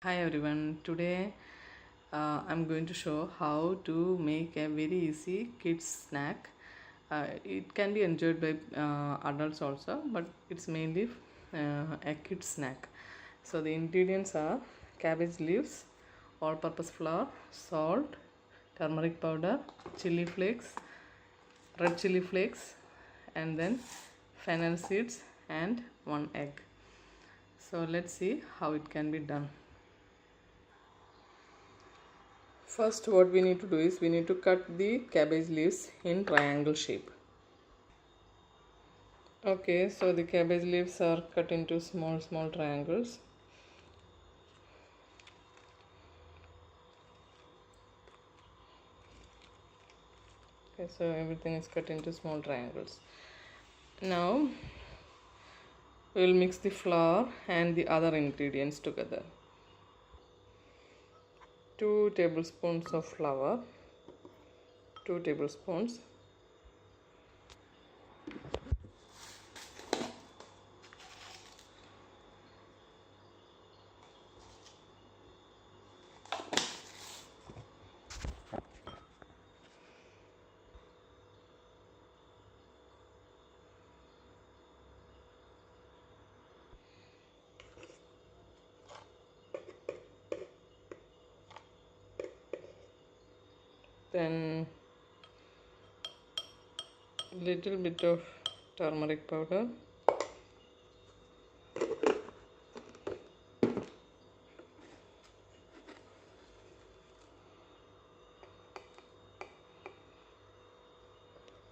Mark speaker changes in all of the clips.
Speaker 1: Hi everyone, today I'm going to show how to make a very easy kids snack. It can be enjoyed by adults also, but it's mainly a kids snack. So the ingredients are cabbage leaves, all-purpose flour, salt, turmeric powder, chili flakes, red chili flakes, and then fennel seeds and one egg. So let's see how it can be done. First, what we need to do is we need to cut the cabbage leaves in triangle shape. Okay, so the cabbage leaves are cut into small triangles. Okay, so everything is cut into small triangles. Now we will mix the flour and the other ingredients together. 2 tablespoons of flour, 2 tablespoons. Then little bit of turmeric powder,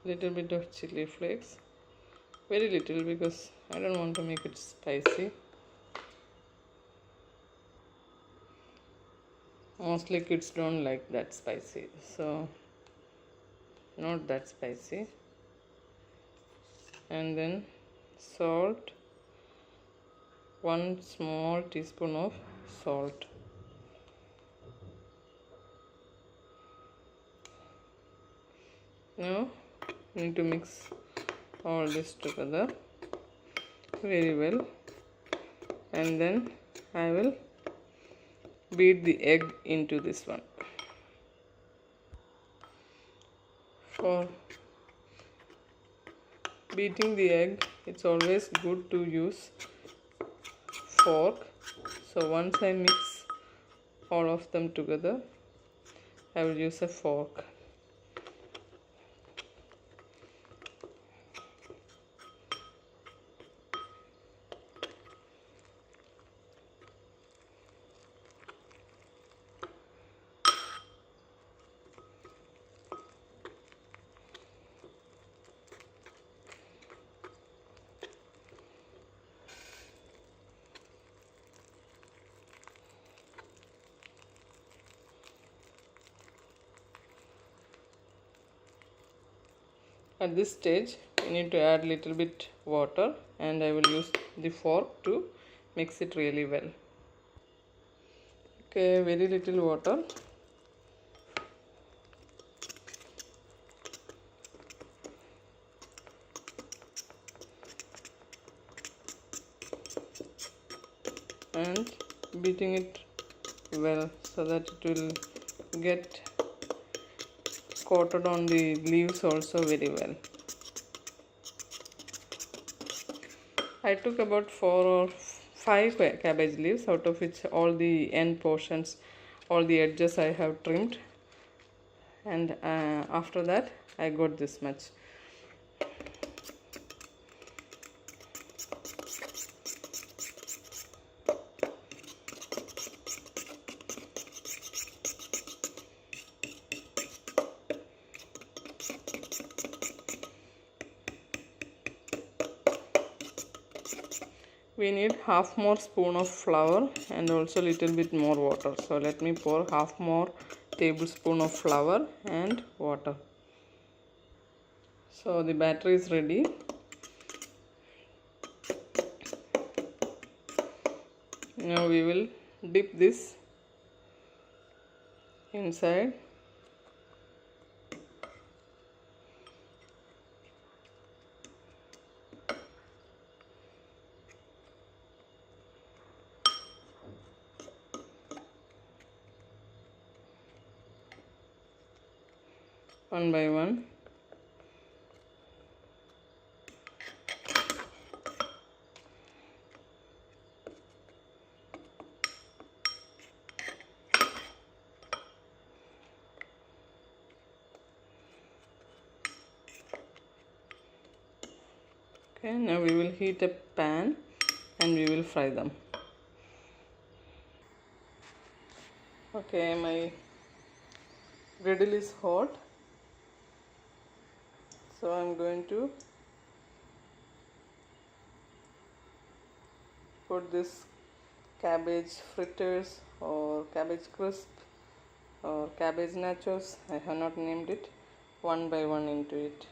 Speaker 1: little bit of chili flakes, very little because I don't want to make it spicy. Mostly kids don't like that spicy, so not that spicy. And then salt, 1 small teaspoon of salt. Now need to mix all this together very well, and then I will beat the egg into this one. For beating the egg, it's always good to use fork. So once I mix all of them together, I will use a fork. At this stage, we need to add little bit water, and I will use the fork to mix it really well. Okay, very little water. And beating it well so that it will get coated on the leaves also very well. I took about 4 or 5 cabbage leaves, out of which all the end portions, all the edges I have trimmed, and after that I got this much. We need half more spoon of flour and also little bit more water. So let me pour half more tablespoon of flour and water. So the batter is ready. Now we will dip this inside. one by one. Okay, now we will heat a pan and we will fry them. Okay, my griddle is hot, so I'm going to put this cabbage fritters or cabbage crisp or cabbage nachos, I have not named it, one by one into it.